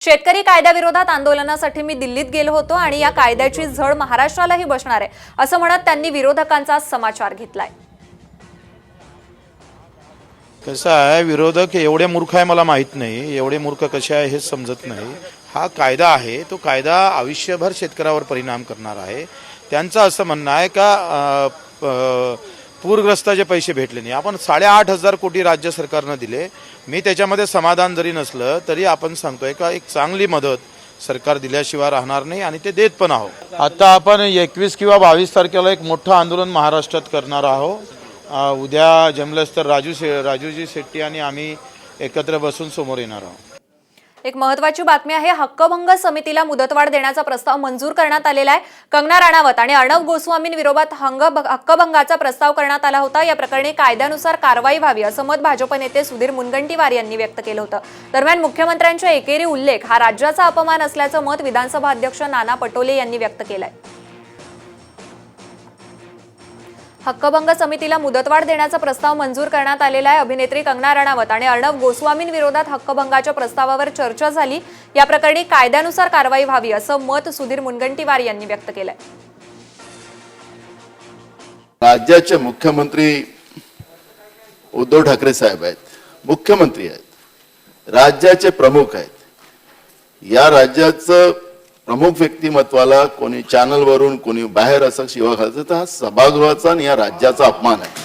शेतकरी कायद्याविरोधात आंदोलनासाठी मी दिल्लीत गेलो होतो आणि या कायद्याची झळ महाराष्ट्रालाही बसणार आहे असं म्हणत त्यांनी विरोधकांचा समाचार घेतलाय। कसं आहे, विरोधक एवढे मूर्ख आहे मला माहित नाही, एवढे मूर्ख कसे आहे हे समजत नाही। हा कायदा आहे, तो कायदा आयुष्यभर शेतकऱ्यावर परिणाम करणार आहे। त्यांचं असं म्हणणं आहे का पूरग्रस्ताचे पैसे भेटले नाही। आपण 8.5 कोटी राज्य सरकारनं दिले। मी त्याच्यामध्ये समाधान जरी नसलं तरी आपण सांगतोय का एक चांगली मदत सरकार दिल्याशिवाय राहणार नाही आणि ते देत पण आहोत। आता आपण 21 किंवा 22 तारखेला एक मोठं आंदोलन महाराष्ट्रात करणार आहोत। उद्या जमलंच तर राजूजी शेट्टी आणि आम्ही एकत्र बसून समोर येणार आहोत। एक महत्त्वाची बातमी आहे, हक्कभंग समितीला मुदतवाढ देण्याचा प्रस्ताव मंजूर करण्यात आलेला आहे। कंगना राणावत आणि अर्णब गोस्वामींविरोधात हक्कभंगाचा प्रस्ताव करण्यात आला होता। या प्रकरणी कायद्यानुसार कारवाई व्हावी असं मत भाजप नेते सुधीर मुनगंटीवार यांनी व्यक्त केलं होतं। दरम्यान मुख्यमंत्र्यांच्या एकेरी उल्लेख हा राज्याचा अपमान असल्याचं मत विधानसभा अध्यक्ष नाना पटोले यांनी व्यक्त केलंय। हक्कभंग समितीला मुदतवाढ देण्याचा प्रस्ताव मंजूर करण्यात आलेला आहे। अभिनेत्री कंगना राणावत आणि अर्णब गोस्वामींविरोधात हक्कभंगाच्या प्रस्तावावर चर्चा झाली। या प्रकरणी कायद्यानुसार कारवाई व्हावी असं मत सुधीर मुनगंटीवार यांनी व्यक्त केलंय। राज्याचे मुख्यमंत्री उद्धव ठाकरे साहेब आहेत, मुख्यमंत्री आहेत, राज्याचे प्रमुख आहेत। या राज्याचं प्रमुख व्यक्तिमत्वाला कोणी चॅनल वरून कोणी बाहेर असं शिवा घालतं तर हा सभागृहाचा आणि या राज्याचा अपमान आहे।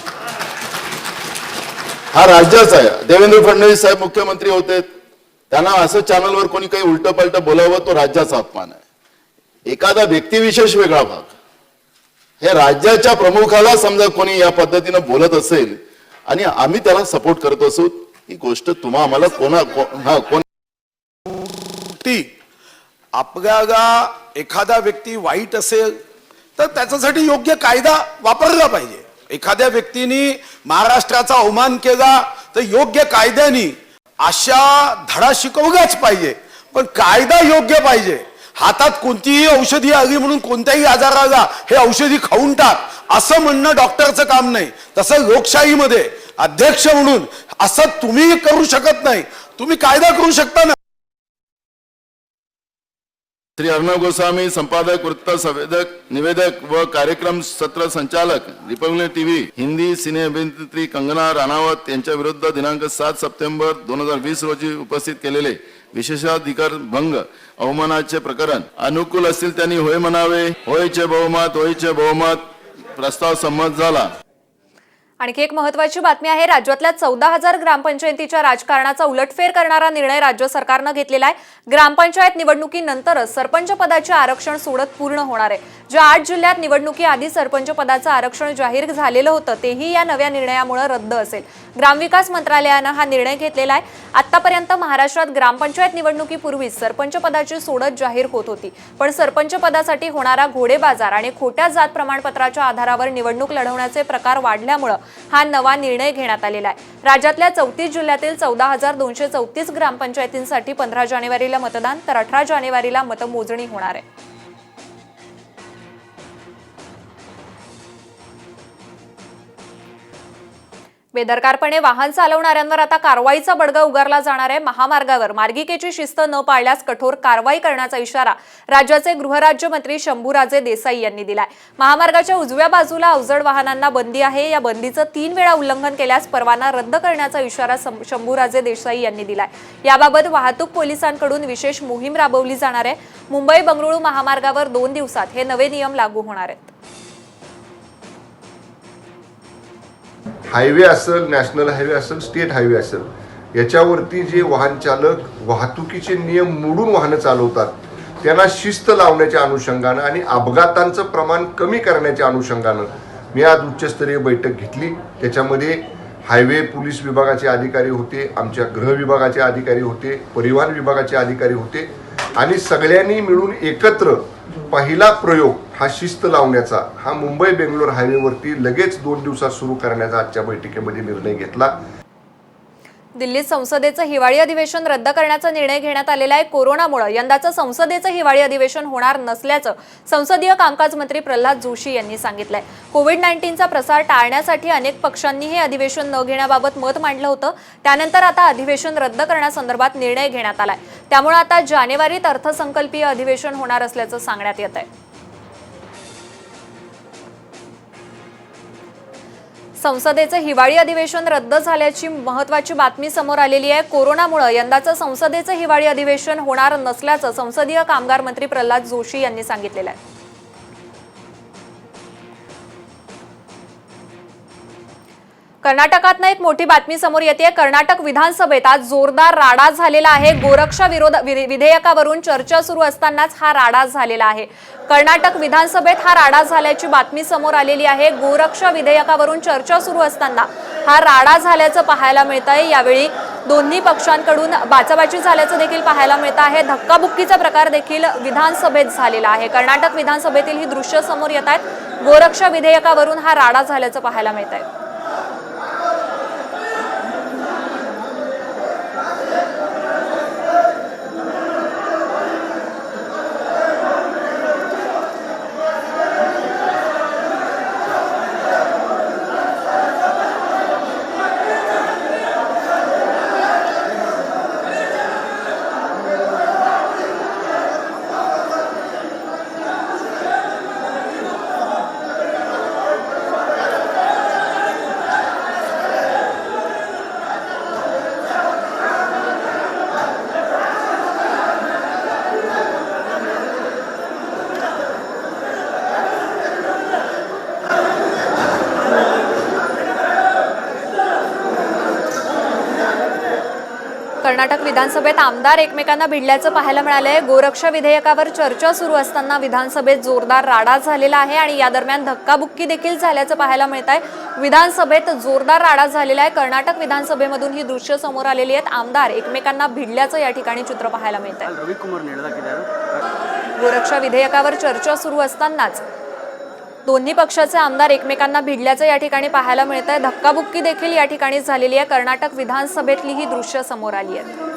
हा राज्याचा आहे। देवेंद्र फडणवीस साहेब मुख्यमंत्री होते, त्यांना असं चॅनलवर कोणी काही उलट पलट बोलावं तो राज्याचा अपमान आहे। एखादा व्यक्तिविशेष वेगळा भाग, हे राज्याच्या प्रमुखाला समजा कोणी या पद्धतीनं बोलत असेल आणि आम्ही त्याला सपोर्ट करत असू, ही गोष्ट तुम्हा आम्हाला कोण आपल्याला एखादा व्यक्ती वाईट असेल तर त्याच्यासाठी योग्य कायदा वापरला पाहिजे। एखाद्या व्यक्तीने महाराष्ट्राचा अवमान केला तर योग्य कायद्याने अशा धडा शिकवलाच पाहिजे, पण कायदा योग्य पाहिजे। हातात कोणतीही औषधी आली म्हणून कोणत्याही आजाराला हे औषधी खाऊन टाक असं म्हणणं डॉक्टरचं काम नाही। तसं लोकशाहीमध्ये अध्यक्ष म्हणून असं तुम्ही करू शकत नाही, तुम्ही कायदा करू शकता ना। श्री अर्णब गोस्वामी संपादक, वृत्त संवेदक, निवेदक व कार्यक्रम सत्र संचालक, रिपब्लिक टीव्ही हिंदी सिने अभिनेत्री कंगना राणावत यांच्या विरुद्ध दिनांक 7 सप्टेंबर 2020 रोजी उपस्थित केलेले विशेषाधिकार भंग अवमानाचे प्रकरण अनुकूल असतील त्यांनी होय म्हणावे। होयचे बहुमत प्रस्ताव संमत झाला। आणखी एक महत्त्वाची बातमी आहे, राज्यातल्या 14,000 ग्रामपंचायतीच्या राजकारणाचा उलटफेर करणारा निर्णय राज्य सरकारनं घेतलेला आहे। ग्रामपंचायत निवडणुकीनंतरच सरपंच पदाचे आरक्षण सोडत पूर्ण होणार आहे। ज्या 8 जिल्ह्यात निवडणुकीआधी सरपंच पदाचं आरक्षण जाहीर झालेलं होतं तेही या नव्या निर्णयामुळे रद्द असेल। ग्रामविकास मंत्रालयानं हा निर्णय घेतलेला आहे। आतापर्यंत महाराष्ट्रात ग्रामपंचायत निवडणुकीपूर्वी सरपंच पदाची सोडत जाहीर होत होती, पण सरपंच पदासाठी होणारा घोडेबाजार आणि खोट्या जात प्रमाणपत्राच्या आधारावर निवडणूक लढवण्याचे प्रकार वाढल्यामुळे हा नवा निर्णय घेण्यात आलेला आहे। राज्यातल्या 34 जिल्ह्यातील 14,234 ग्रामपंचायतींसाठी 15 जानेवारीला मतदान तर 18 जानेवारीला मतमोजणी होणार आहे। बेदरकारपणे वाहन चालवणाऱ्यांवर आता कारवाईचा बडगा उगारला जाणार आहे। महामार्गावर मार्गिकेची शिस्त न पाळल्यास कठोर कारवाई करण्याचा इशारा राज्याचे गृहराज्यमंत्री शंभूराजे देसाई यांनी दिलाय। महामार्गाच्या उजव्या बाजूला अवजड वाहनांना बंदी आहे। या बंदीचं 3 वेळा उल्लंघन केल्यास परवाना रद्द करण्याचा इशारा शंभूराजे देसाई यांनी दिलाय। याबाबत वाहतूक पोलिसांकडून विशेष मोहीम राबवली जाणार आहे। मुंबई बंगळुरू महामार्गावर 2 दिवसात हे नवे नियम लागू होणार आहेत। हायवे असेल, नॅशनल हायवे असेल, स्टेट हायवे असेल, याच्यावरती जे वाहन चालक वाहतुकीचे नियम मोडून वाहनं चालवतात त्यांना शिस्त लावण्याच्या अनुषंगानं आणि अपघातांचं प्रमाण कमी करण्याच्या अनुषंगानं मी आज उच्चस्तरीय बैठक घेतली। त्याच्यामध्ये हायवे पोलीस विभागाचे अधिकारी होते, आमच्या गृह विभागाचे अधिकारी होते, परिवहन विभागाचे अधिकारी होते आणि सगळ्यांनी मिळून एकत्र पहिला प्रयोग हा शिस्त लावण्याचा, हा मुंबई बेंगलोर हायवेवरती लगेच 2 दिवसात सुरू करण्याचा आजच्या बैठकीमध्ये निर्णय घेतला। दिल्लीत संसदेचं हिवाळी अधिवेशन रद्द करण्याचा निर्णय घेण्यात आलेला आहे. कोरोनामुळे यंदाचं संसदेचं हिवाळी अधिवेशन होणार नसल्याचं संसदीय कामकाज मंत्री प्रल्हाद जोशी यांनी सांगितलंय. कोविड-19चा प्रसार टाळण्यासाठी अनेक पक्षांनी हे अधिवेशन न घेण्याबाबत मत मांडलं होतं. त्यानंतर आता अधिवेशन रद्द करण्यासंदर्भात निर्णय घेण्यात आलाय. त्यामुळे आता जानेवारीत अर्थसंकल्पीय अधिवेशन होणार असल्याचं सांगण्यात येत आहे. संसदेचं हिवाळी अधिवेशन रद्द झाल्याची महत्त्वाची बातमी समोर आलेली आहे. कोरोनामुळे यंदाचं संसदेचं हिवाळी अधिवेशन होणार नसल्याचं संसदीय कामगार मंत्री प्रल्हाद जोशी यांनी सांगितलेलं आहे. कर्नाटकातनं एक मोठी बातमी समोर येते. कर्नाटक विधानसभेत आज जोरदार राडा झालेला आहे. गोरक्षा विधेयकावरून चर्चा सुरू असतानाच हा राडा झालेला आहे. कर्नाटक विधानसभेत हा राडा झाल्याची बातमी समोर आलेली आहे. गोरक्षा विधेयकावरून चर्चा सुरू असताना हा राडा झाल्याचं पाहायला मिळत आहे. यावेळी दोन्ही पक्षांकडून बाचाबाची झाल्याचं देखील पाहायला मिळत आहे. धक्काबुक्कीचा प्रकार देखील विधानसभेत झालेला आहे. कर्नाटक विधानसभेतील ही दृश्य समोर येत आहेत. गोरक्षा विधेयकावरून हा राडा झाल्याचं पाहायला मिळत आहे. कर्नाटक विधानसभेत आमदार एकमेकांना भिडल्याचं पाहायला मिळालंय. गोरक्षा विधेयकावर चर्चा सुरू असताना विधानसभेत जोरदार राडा झालेला आहे आणि या दरम्यान धक्काबुक्की देखील झाल्याचं पाहायला मिळत आहे. विधानसभेत जोरदार राडा झालेला आहे. कर्नाटक विधानसभेमधून ही दृश्य समोर आलेली आहेत. आमदार एकमेकांना भिडल्याचं या ठिकाणी चित्र पाहायला मिळत आहे. गोरक्षा विधेयकावर चर्चा सुरू असतानाच दोन्ही पक्षाचे आमदार एकमेकांना भिडल्याचं या ठिकाणी पाहायला मिळत आहे. धक्काबुक्की देखील या ठिकाणी झालेली आहे. कर्नाटक विधानसभेतली ही दृश्य समोर आली आहेत.